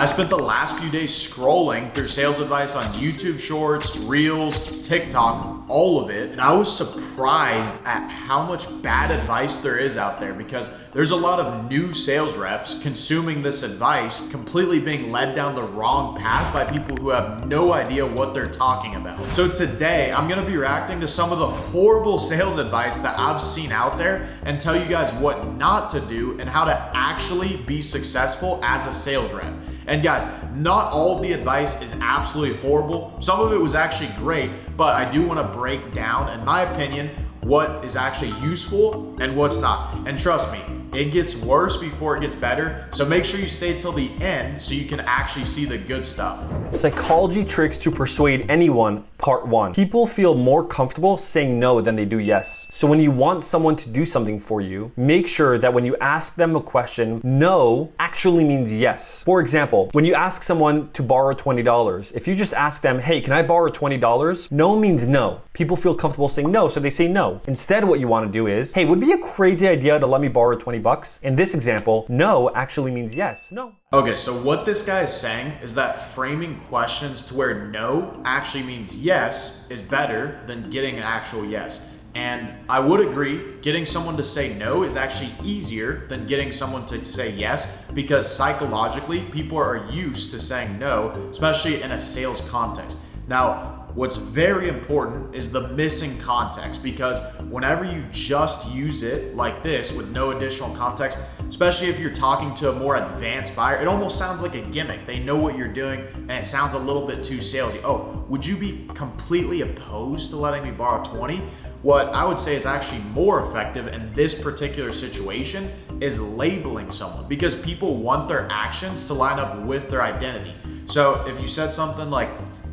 I spent the last few days scrolling through sales advice on YouTube Shorts, Reels, TikTok, all of it. And I was surprised at how much bad advice there is out there, because there's a lot of new sales reps consuming this advice, completely being led down the wrong path by people who have no idea what they're talking about. So today, I'm gonna be reacting to some of the horrible sales advice that I've seen out there and tell you guys what not to do and how to actually be successful as a sales rep. And guys, not all of the advice is absolutely horrible. Some of it was actually great, but I do want to break down, in my opinion, what is actually useful and what's not. And trust me, it gets worse before it gets better. So make sure you stay till the end so you can actually see the good stuff. Psychology tricks to persuade anyone, part 1. People feel more comfortable saying no than they do yes. So when you want someone to do something for you, make sure that when you ask them a question, no actually means yes. For example, when you ask someone to borrow $20, if you just ask them, hey, can I borrow $20? No means no. People feel comfortable saying no, so they say no. Instead, what you want to do is, hey, would it be a crazy idea to let me borrow $20? In this example, no actually means yes. No. Okay, so what this guy is saying is that framing questions to where no actually means yes is better than getting an actual yes. And I would agree, getting someone to say no is actually easier than getting someone to say yes, because psychologically, people are used to saying no, especially in a sales context. Now, what's very important is the missing context, because whenever you just use it like this with no additional context, especially if you're talking to a more advanced buyer, it almost sounds like a gimmick. They know what you're doing and it sounds a little bit too salesy. Oh, would you be completely opposed to letting me borrow 20? What I would say is actually more effective in this particular situation is labeling someone, because people want their actions to line up with their identity. So if you said something like,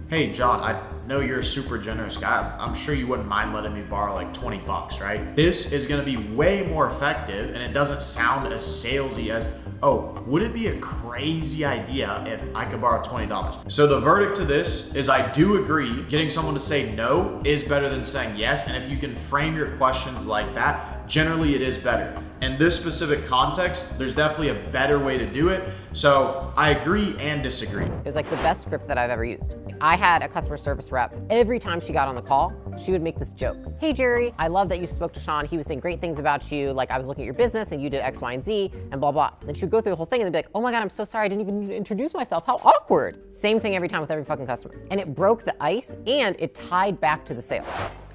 hey, John, I know you're a super generous guy. I'm sure you wouldn't mind letting me borrow like $20, right? This is gonna be way more effective, and it doesn't sound as salesy as, oh, would it be a crazy idea if I could borrow $20? So the verdict to this is I do agree, getting someone to say no is better than saying yes. And if you can frame your questions like that, generally it is better. In this specific context, there's definitely a better way to do it. So I agree and disagree. It was like the best script that I've ever used. I had a customer service rep. Every time she got on the call, she would make this joke. Hey, Jerry, I love that you spoke to Sean. He was saying great things about you. Like, I was looking at your business and you did X, Y, and Z and blah, blah. Then she would go through the whole thing and then be like, oh my God, I'm so sorry. I didn't even introduce myself. How awkward. Same thing every time with every fucking customer. And it broke the ice and it tied back to the sale.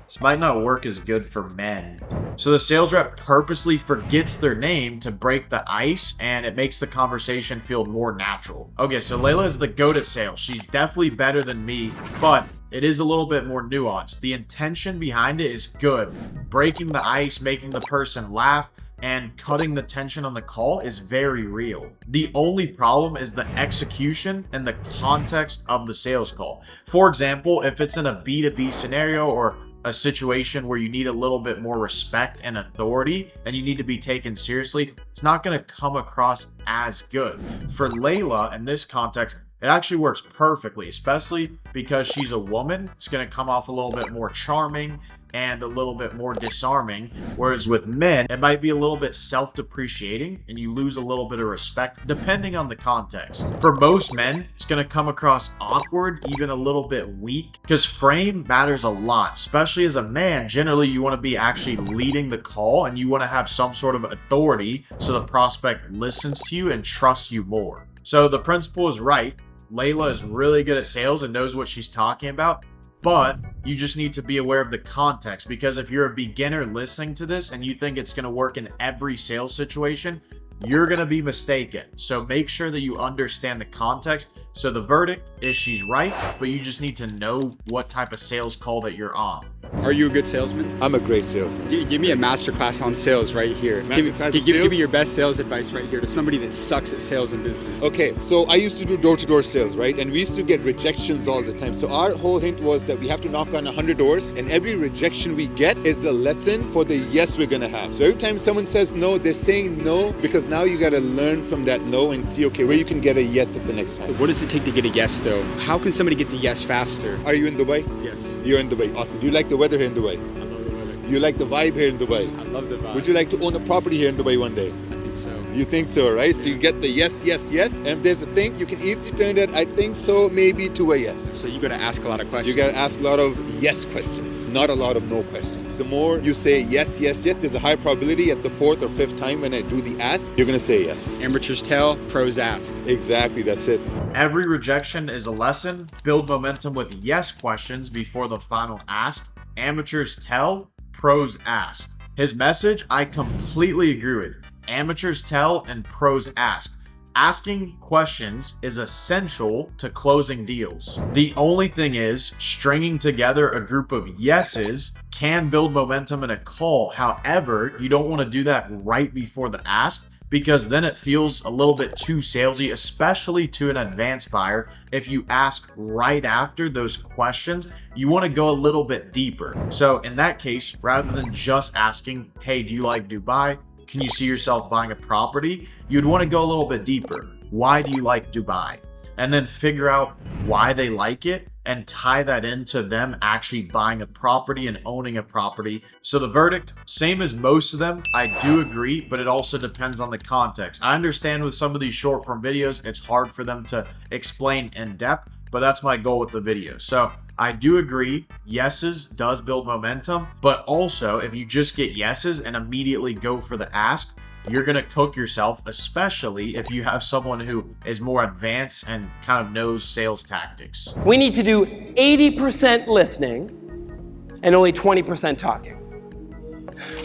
This might not work as good for men. So the sales rep purposely forgets their name to break the ice, and it makes the conversation feel more natural. Okay, so Layla is the GOAT at sales. She's definitely better than me, but it is a little bit more nuanced. The intention behind it is good. Breaking the ice, making the person laugh, and cutting the tension on the call is very real. The only problem is the execution and the context of the sales call. For example, if it's in a B2B scenario or a situation where you need a little bit more respect and authority and you need to be taken seriously, it's not going to come across as good. For Layla, in this context, it actually works perfectly, especially because she's a woman. It's going to come off a little bit more charming and a little bit more disarming. Whereas with men, it might be a little bit self-depreciating and you lose a little bit of respect depending on the context. For most men, it's gonna come across awkward, even a little bit weak, because frame matters a lot. Especially as a man, generally you wanna be actually leading the call and you wanna have some sort of authority so the prospect listens to you and trusts you more. So the principal is right. Layla is really good at sales and knows what she's talking about, but you just need to be aware of the context, because if you're a beginner listening to this and you think it's going to work in every sales situation, you're going to be mistaken. So make sure that you understand the context. So the verdict is she's right, but you just need to know what type of sales call that you're on. Are you a good salesman? I'm a great salesman. Give me a masterclass on sales right here. Give me your best sales advice right here to somebody that sucks at sales and business. Okay, so I used to do door-to-door sales, right? And we used to get rejections all the time. So our whole hint was that we have to knock on 100 doors, and every rejection we get is a lesson for the yes we're gonna have. So every time someone says no, they're saying no because now you gotta learn from that no and see, okay, where you can get a yes at the next time. What does it take to get a yes though? How can somebody get the yes faster? Are you in Dubai? Yes. You're in Dubai. Awesome. Do you like the weather here in Dubai? I love the weather. You like the vibe here in Dubai? I love the vibe. Would you like to own a property here in Dubai one day? I think so. You think so, right? So you get the yes, yes, yes. And if there's a think, you can easily turn that I think so maybe to a yes. So you got to ask a lot of questions. You got to ask a lot of yes questions, not a lot of no questions. The more you say yes, yes, yes, there's a high probability at the 4th or 5th time when I do the ask, you're going to say yes. Amateurs tell, pros ask. Exactly, that's it. Every rejection is a lesson. Build momentum with yes questions before the final ask. Amateurs tell, pros ask. His message, I completely agree with. Amateurs tell and pros ask. Asking questions is essential to closing deals. The only thing is, stringing together a group of yeses can build momentum in a call. However, you don't want to do that right before the ask, because then it feels a little bit too salesy, especially to an advanced buyer. If you ask right after those questions, you want to go a little bit deeper. So in that case, rather than just asking, hey, do you like Dubai? Can you see yourself buying a property? You'd want to go a little bit deeper. Why do you like Dubai? And then figure out why they like it and tie that into them actually buying a property and owning a property. So the verdict, same as most of them, I do agree, but it also depends on the context. I understand with some of these short form videos, it's hard for them to explain in depth, but that's my goal with the video. So I do agree, yeses does build momentum, but also if you just get yeses and immediately go for the ask, you're going to cook yourself, especially if you have someone who is more advanced and kind of knows sales tactics. We need to do 80% listening and only 20% talking.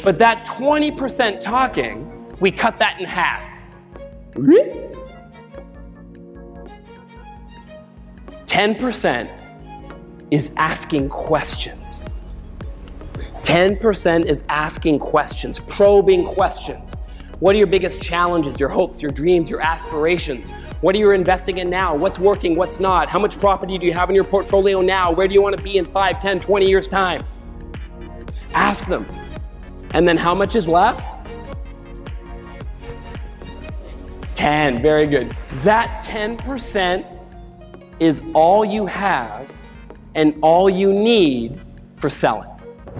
But that 20% talking, we cut that in half. 10% is asking questions. 10% is asking questions, probing questions. What are your biggest challenges, your hopes, your dreams, your aspirations? What are you investing in now? What's working, what's not? How much property do you have in your portfolio now? Where do you want to be in 5, 10, 20 years' time? Ask them. And then how much is left? 10, very good. That 10% is all you have and all you need for selling.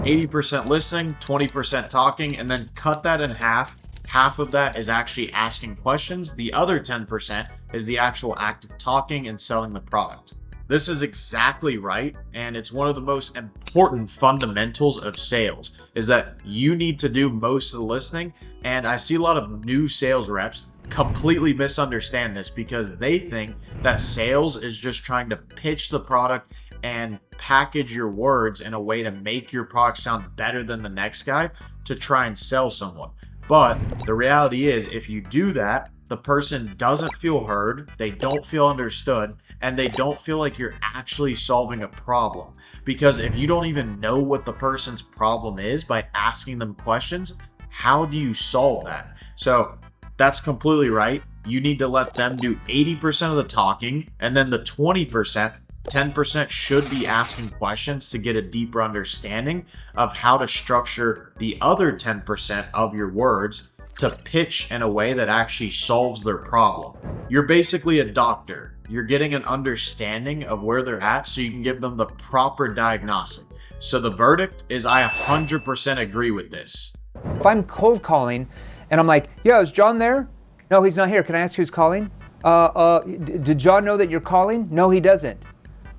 80% listening, 20% talking, and then cut that in half. Half of that is actually asking questions. The other 10% is the actual act of talking and selling the product. This is exactly right, and it's one of the most important fundamentals of sales, is that you need to do most of the listening. And I see a lot of new sales reps completely misunderstand this because they think that sales is just trying to pitch the product and package your words in a way to make your product sound better than the next guy to try and sell someone. But the reality is, if you do that, the person doesn't feel heard, they don't feel understood, and they don't feel like you're actually solving a problem. Because if you don't even know what the person's problem is by asking them questions, how do you solve that? So that's completely right. You need to let them do 80% of the talking, and then the 10% should be asking questions to get a deeper understanding of how to structure the other 10% of your words to pitch in a way that actually solves their problem. You're basically a doctor. You're getting an understanding of where they're at so you can give them the proper diagnostic. So the verdict is I 100% agree with this. If I'm cold calling and I'm like, yo, is John there? No, he's not here. Can I ask who's calling? Did John know that you're calling? No, he doesn't.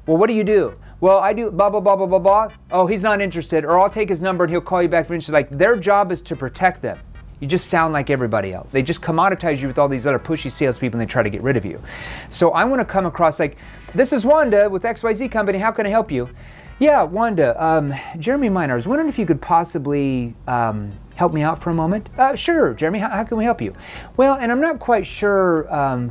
Well, what do you do? Well, I do blah, blah, blah, blah, blah, blah. Oh, he's not interested. Or I'll take his number and he'll call you back for interested. Like, their job is to protect them. You just sound like everybody else. They just commoditize you with all these other pushy salespeople and they try to get rid of you. So I want to come across like, this is Wanda with XYZ Company. How can I help you? Yeah, Wanda, Jeremy Miner, I was wondering if you could possibly help me out for a moment. Sure, Jeremy, how can we help you? Well, and I'm not quite sure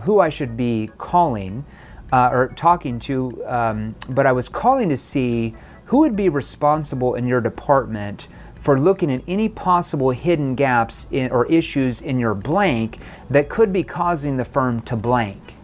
who I should be calling or talking to, but I was calling to see who would be responsible in your department for looking at any possible hidden gaps in, or issues in your blank that could be causing the firm to blank.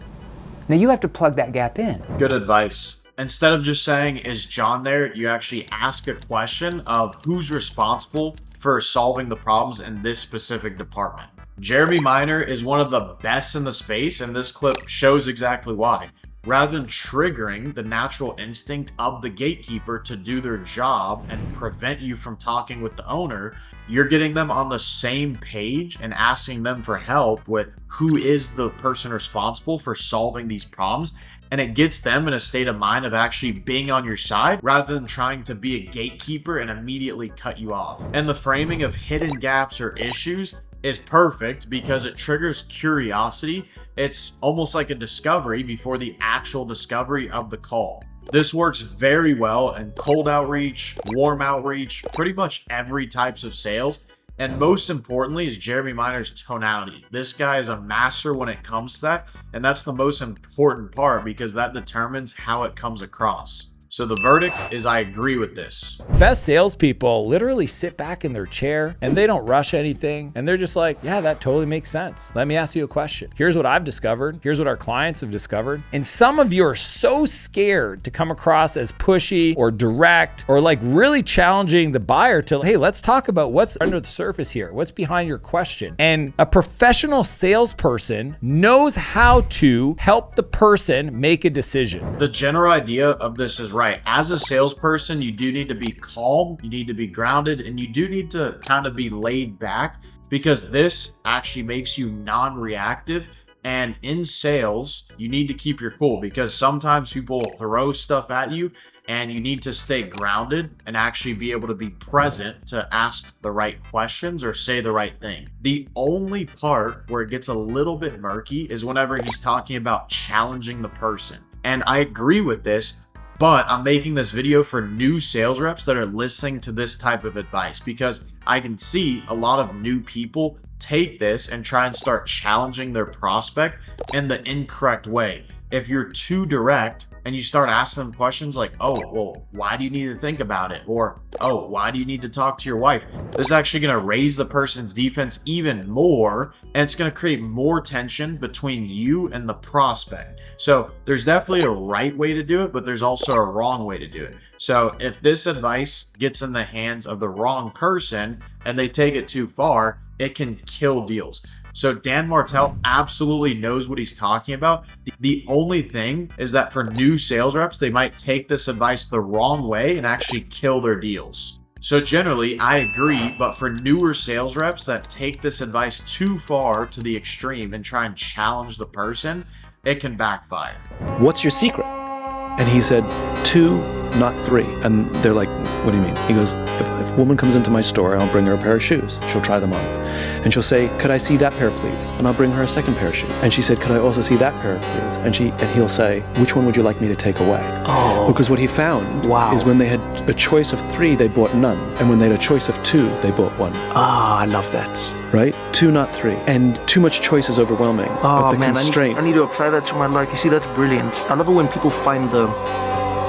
Now you have to plug that gap in. Good advice. Instead of just saying, is John there? You actually ask a question of who's responsible for solving the problems in this specific department. Jeremy Miner is one of the best in the space, and this clip shows exactly why. Rather than triggering the natural instinct of the gatekeeper to do their job and prevent you from talking with the owner, you're getting them on the same page and asking them for help with who is the person responsible for solving these problems. And it gets them in a state of mind of actually being on your side rather than trying to be a gatekeeper and immediately cut you off. And the framing of hidden gaps or issues is perfect because it triggers curiosity. It's almost like a discovery before the actual discovery of the call. This works very well in cold outreach, warm outreach, pretty much every types of sales. And most importantly is Jeremy Miner's tonality. This guy is a master when it comes to that. And that's the most important part because that determines how it comes across. So the verdict is I agree with this. Best salespeople literally sit back in their chair and they don't rush anything. And they're just like, yeah, that totally makes sense. Let me ask you a question. Here's what I've discovered. Here's what our clients have discovered. And some of you are so scared to come across as pushy or direct or like really challenging the buyer to, hey, let's talk about what's under the surface here. What's behind your question? And a professional salesperson knows how to help the person make a decision. The general idea of this is right. As a salesperson, you do need to be calm, you need to be grounded, and you do need to kind of be laid back because this actually makes you non-reactive. And in sales, you need to keep your cool because sometimes people throw stuff at you and you need to stay grounded and actually be able to be present to ask the right questions or say the right thing. The only part where it gets a little bit murky is whenever he's talking about challenging the person. And I agree with this, but I'm making this video for new sales reps that are listening to this type of advice because I can see a lot of new people take this and try and start challenging their prospect in the incorrect way. If you're too direct and you start asking them questions like, oh, well, why do you need to think about it? Or, oh, why do you need to talk to your wife? This is actually going to raise the person's defense even more, and it's going to create more tension between you and the prospect. So there's definitely a right way to do it, but there's also a wrong way to do it. So if this advice gets in the hands of the wrong person and they take it too far, it can kill deals. So Dan Martell absolutely knows what he's talking about. The only thing is that for new sales reps, they might take this advice the wrong way and actually kill their deals. So generally, I agree, but for newer sales reps that take this advice too far to the extreme and try and challenge the person, it can backfire. What's your secret? And he said, 2, not 3. And they're like, what do you mean? He goes, if a woman comes into my store, I'll bring her a pair of shoes. She'll try them on. And she'll say, could I see that pair, please? And I'll bring her a second pair of shoes. And she said, could I also see that pair, please? And he'll say, which one would you like me to take away? Oh. Because what he found is when they had a choice of 3, they bought none. And when they had a choice of 2, they bought 1. Ah, I love that. Right? 2, not 3. And too much choice is overwhelming. Oh, but the man, constraint... I need to apply that to my life. You see, that's brilliant. I love it when people find the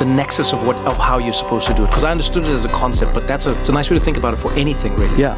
nexus of how you're supposed to do it. Because I understood it as a concept, but it's a nice way to think about it for anything, really. Yeah.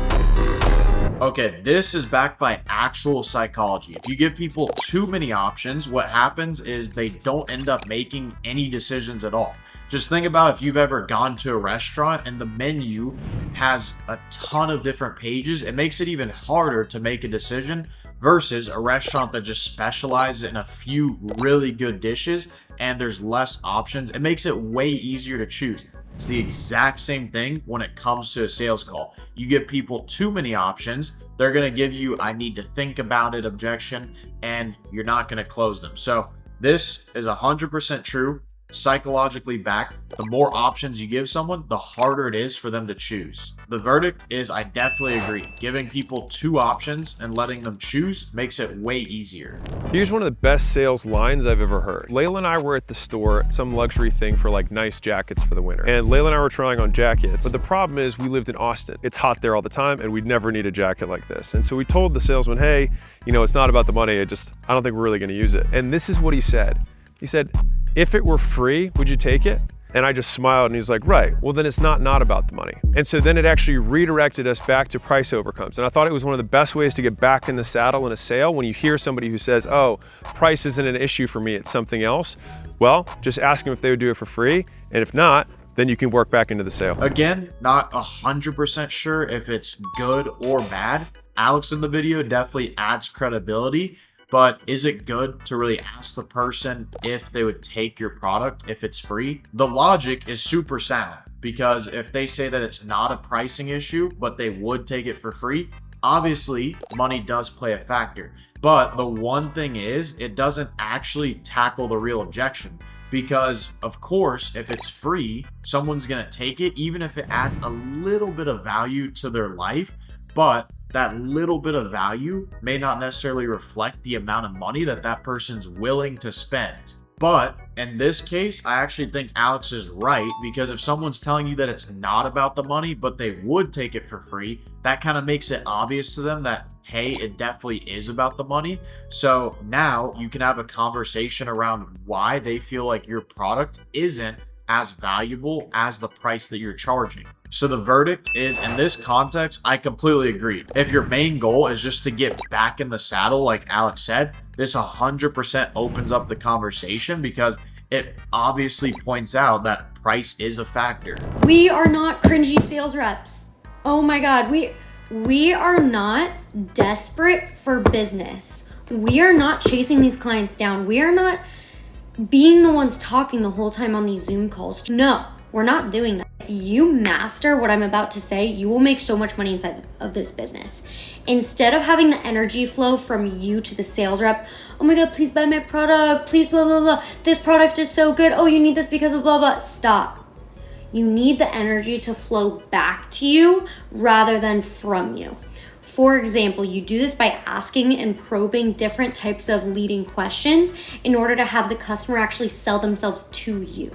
Okay, this is backed by actual psychology. If you give people too many options, what happens is they don't end up making any decisions at all. Just think about if you've ever gone to a restaurant and the menu has a ton of different pages, it makes it even harder to make a decision versus a restaurant that just specializes in a few really good dishes and there's less options. It makes it way easier to choose. It's the exact same thing when it comes to a sales call. You give people too many options, they're gonna give you, I need to think about it objection, and you're not gonna close them. So this is 100% true, psychologically backed. The more options you give someone, the harder it is for them to choose. The verdict is I definitely agree. Giving people 2 options and letting them choose makes it way easier. Here's one of the best sales lines I've ever heard. Layla and I were at the store, some luxury thing for like nice jackets for the winter. And Layla and I were trying on jackets, but the problem is we lived in Austin. It's hot there all the time and we'd never need a jacket like this. And so we told the salesman, hey, you know, it's not about the money. I don't think we're really gonna use it. And this is what he said. He said, if it were free, would you take it? And I just smiled and he's like, right, well then it's not about the money. And so then it actually redirected us back to price overcomes. And I thought it was one of the best ways to get back in the saddle in a sale when you hear somebody who says, oh, price isn't an issue for me, it's something else. Well, just ask them if they would do it for free. And if not, then you can work back into the sale. Again, not 100% sure if it's good or bad. Alex in the video definitely adds credibility, But is it good to really ask the person if they would take your product if it's free? The logic is super sound, because if they say that it's not a pricing issue, but they would take it for free, obviously money does play a factor. But the one thing is, it doesn't actually tackle the real objection. Because of course, if it's free, someone's gonna take it, even if it adds a little bit of value to their life. But that little bit of value may not necessarily reflect the amount of money that that person's willing to spend. But in this case, I actually think Alex is right, because if someone's telling you that it's not about the money, but they would take it for free, that kind of makes it obvious to them that, hey, it definitely is about the money. So now you can have a conversation around why they feel like your product isn't as valuable as the price that you're charging. So the verdict is, in this context, I completely agree. If your main goal is just to get back in the saddle, like Alex said, this 100% opens up the conversation, because it obviously points out that price is a factor. We are not cringy sales reps. Oh my God, we are not desperate for business. We are not chasing these clients down. We are not being the ones talking the whole time on these Zoom calls. No, we're not doing that. If you master what I'm about to say, you will make so much money inside of this business. Instead of having the energy flow from you to the sales rep, oh my God, please buy my product, please blah, blah, blah. This product is so good. Oh, you need this because of blah, blah. Stop. You need the energy to flow back to you rather than from you. For example, you do this by asking and probing different types of leading questions in order to have the customer actually sell themselves to you.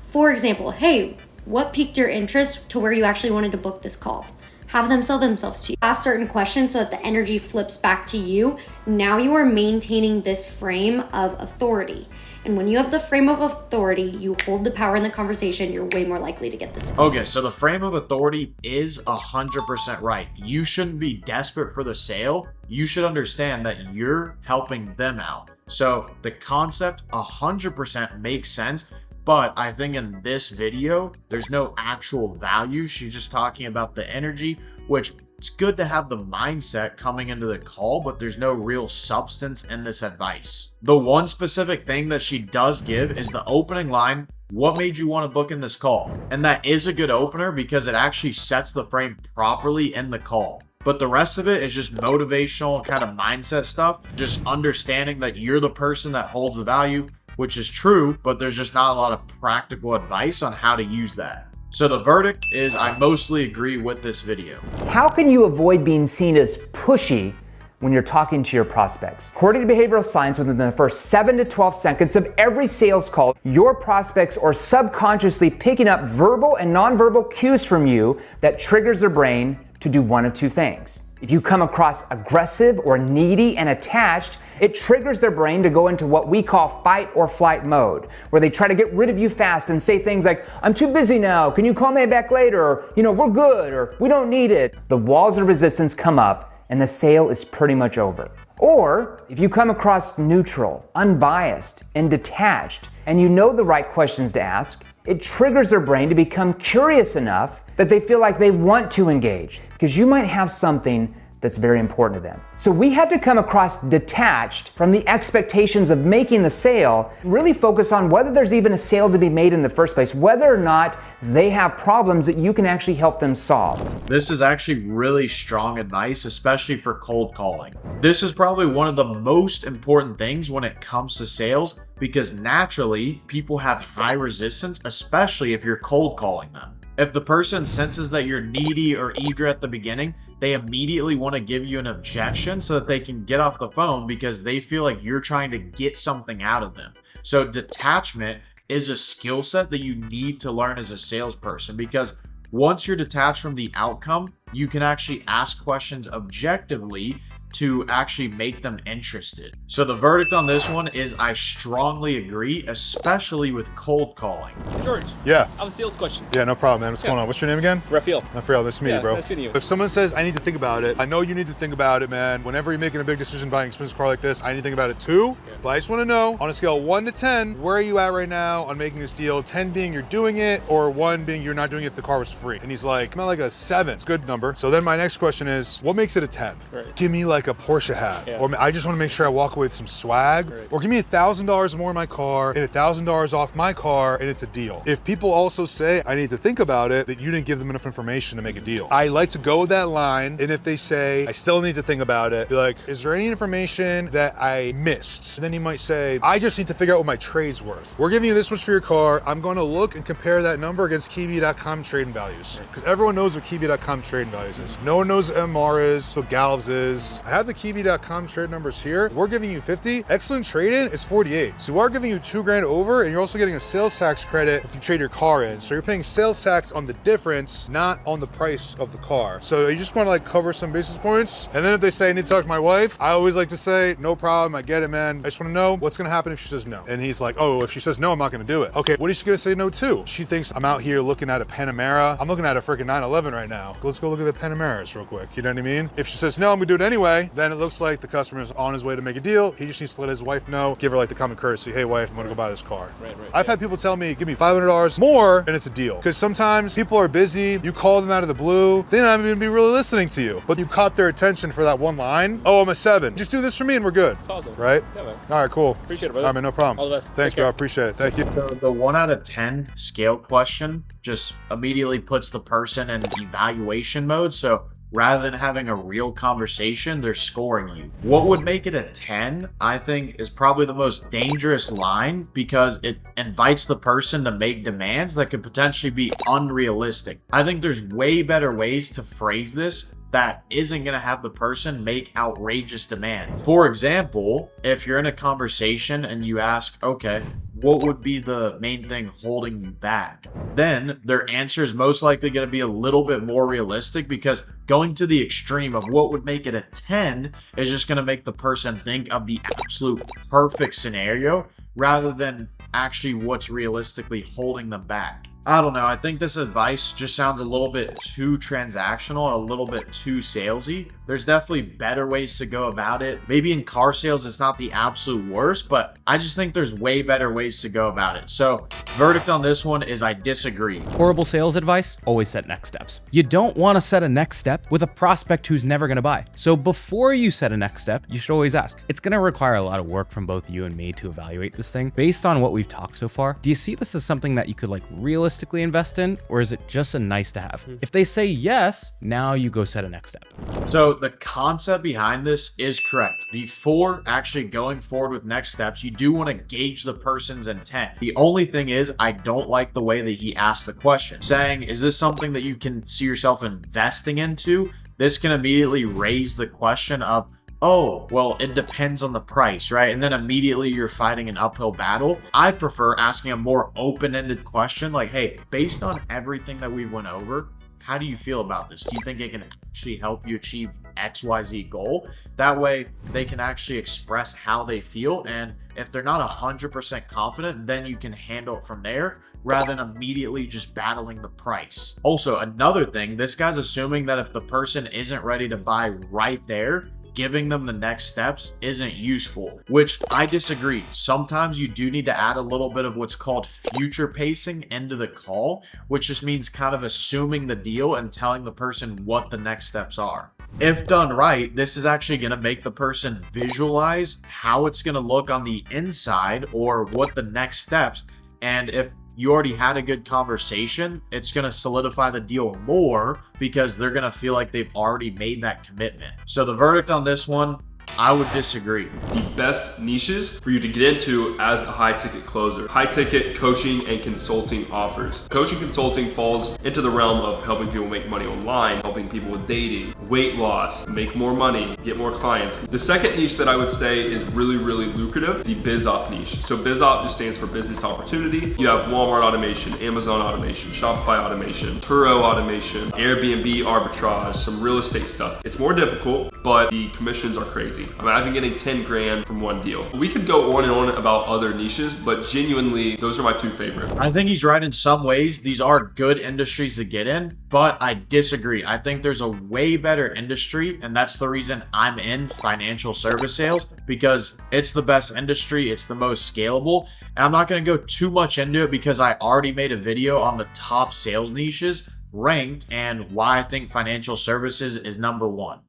For example, hey, what piqued your interest to where you actually wanted to book this call? Have them sell themselves to you. Ask certain questions so that the energy flips back to you. Now you are maintaining this frame of authority. And when you have the frame of authority, you hold the power in the conversation, you're way more likely to get this. Okay, so the frame of authority is 100% right. You shouldn't be desperate for the sale. You should understand that you're helping them out. So the concept 100% makes sense. But I think in this video, there's no actual value. She's just talking about the energy, which it's good to have the mindset coming into the call, but there's no real substance in this advice. The one specific thing that she does give is the opening line, what made you want to book in this call? And that is a good opener because it actually sets the frame properly in the call. But the rest of it is just motivational kind of mindset stuff, just understanding that you're the person that holds the value, which is true, but there's just not a lot of practical advice on how to use that. So the verdict is I mostly agree with this video. How can you avoid being seen as pushy when you're talking to your prospects? According to behavioral science, within the first 7 to 12 seconds of every sales call, your prospects are subconsciously picking up verbal and nonverbal cues from you that triggers their brain to do one of two things. If you come across aggressive or needy and attached, it triggers their brain to go into what we call fight or flight mode, where they try to get rid of you fast and say things like, I'm too busy now, can you call me back later? Or, we're good, or we don't need it. The walls of resistance come up and the sale is pretty much over. Or if you come across neutral, unbiased, and detached, and you know the right questions to ask, it triggers their brain to become curious enough that they feel like they want to engage, because you might have something that's very important to them. So we have to come across detached from the expectations of making the sale, really focus on whether there's even a sale to be made in the first place, whether or not they have problems that you can actually help them solve. This is actually really strong advice, especially for cold calling. This is probably one of the most important things when it comes to sales, because naturally people have high resistance, especially if you're cold calling them. If the person senses that you're needy or eager at the beginning, they immediately want to give you an objection so that they can get off the phone because they feel like you're trying to get something out of them. So detachment is a skill set that you need to learn as a salesperson, because once you're detached from the outcome, you can actually ask questions objectively to actually make them interested. So the verdict on this one is I strongly agree, especially with cold calling. Hey George. Yeah. I have a sales question. Yeah, no problem, man. What's going on? What's your name again? Raphael. Raphael, nice to meet you, bro. Nice meeting you. If someone says, I need to think about it, I know you need to think about it, man. Whenever you're making a big decision buying an expensive car like this, I need to think about it too. Yeah. But I just want to know, on a scale of 1 to 10, where are you at right now on making this deal? 10 being you're doing it, or 1 being you're not doing it if the car was free? And he's like, I'm at like a 7. It's a good number. So then my next question is, what makes it a 10? Right. Give me like like a Porsche hat, or I just want to make sure I walk away with some swag, or give me $1,000 more in my car and $1,000 off my car, and it's a deal. If people also say I need to think about it, that you didn't give them enough information to make a deal. I like to go that line, and if they say I still need to think about it, be like, is there any information that I missed? And then you might say, I just need to figure out what my trade's worth. We're giving you this much for your car. I'm going to look and compare that number against Keybee.com trading values, because everyone knows what Keybee.com trading values is. No one knows what MR is, what Galvs is. I have the Keybee.com trade numbers here. We're giving you 50. Excellent trade-in is 48. So we're giving you $2,000 over, and you're also getting a sales tax credit if you trade your car in. So you're paying sales tax on the difference, not on the price of the car. So you just want to like cover some basis points. And then if they say I need to talk to my wife, I always like to say, no problem, I get it, man. I just want to know what's going to happen if she says no. And he's like, oh, if she says no, I'm not going to do it. Okay, what is she going to say no to? She thinks I'm out here looking at a Panamera. I'm looking at a freaking 911 right now. Let's go look at the Panameras real quick. You know what I mean? If she says no, I'm going to do it anyway, then it looks like the customer is on his way to make a deal. He just needs to let his wife know, give her like the common courtesy, hey wife, I'm going to go buy this car. I've had people tell me, give me $500 more, and it's a deal. Because sometimes people are busy, you call them out of the blue, they're not even going to be really listening to you. But you caught their attention for that one line. Oh, I'm a 7. Just do this for me and we're good. That's awesome. Right? Yeah, man. All right, cool. Appreciate it, brother. All right, man, no problem. All the best. Thanks, bro. Appreciate it. Thank you. The 1 out of 10 scale question just immediately puts the person in evaluation mode. So rather than having a real conversation, they're scoring you. What would make it a 10, I think, is probably the most dangerous line, because it invites the person to make demands that could potentially be unrealistic. I think there's way better ways to phrase this that isn't going to have the person make outrageous demands. For example, if you're in a conversation and you ask, okay, what would be the main thing holding you back? Then their answer is most likely going to be a little bit more realistic, because going to the extreme of what would make it a 10 is just going to make the person think of the absolute perfect scenario rather than actually what's realistically holding them back. I don't know. I think this advice just sounds a little bit too transactional, a little bit too salesy. There's definitely better ways to go about it. Maybe in car sales, it's not the absolute worst, but I just think there's way better ways to go about it. So verdict on this one is I disagree. Horrible sales advice, always set next steps. You don't want to set a next step with a prospect who's never going to buy. So before you set a next step, you should always ask. It's going to require a lot of work from both you and me to evaluate this thing. Based on what we've talked so far, do you see this as something that you could like realistically invest in, or is it just a nice to have? If they say yes, now you go set a next step. So the concept behind this is correct. Before actually going forward with next steps, you do want to gauge the person's intent. The only thing is, I don't like the way that he asked the question, saying, is this something that you can see yourself investing into? This can immediately raise the question of, oh, well, it depends on the price, right? And then immediately you're fighting an uphill battle. I prefer asking a more open-ended question like, hey, based on everything that we went over, how do you feel about this? Do you think it can actually help you achieve XYZ goal? That way they can actually express how they feel. And if they're not 100% confident, then you can handle it from there rather than immediately just battling the price. Also, another thing, this guy's assuming that if the person isn't ready to buy right there, giving them the next steps isn't useful, which I disagree. Sometimes you do need to add a little bit of what's called future pacing into the call, which just means kind of assuming the deal and telling the person what the next steps are. If done right, this is actually going to make the person visualize how it's going to look on the inside or what the next steps. And if you already had a good conversation, it's going to solidify the deal more because they're going to feel like they've already made that commitment. So the verdict on this one, I would disagree. The best niches for you to get into as a high ticket closer. High ticket coaching and consulting offers. Coaching consulting falls into the realm of helping people make money online, helping people with dating, weight loss, make more money, get more clients. The second niche that I would say is really, really lucrative, the BizOp niche. So BizOp just stands for business opportunity. You have Walmart automation, Amazon automation, Shopify automation, Turo automation, Airbnb arbitrage, some real estate stuff. It's more difficult, but the commissions are crazy. Imagine getting 10 grand from one deal. We could go on and on about other niches, but genuinely, those are my two favorites. I think he's right in some ways. These are good industries to get in, but I disagree. I think there's a way better industry, and that's the reason I'm in financial service sales, because it's the best industry, it's the most scalable. And I'm not going to go too much into it because I already made a video on the top sales niches ranked and why I think financial services is #1.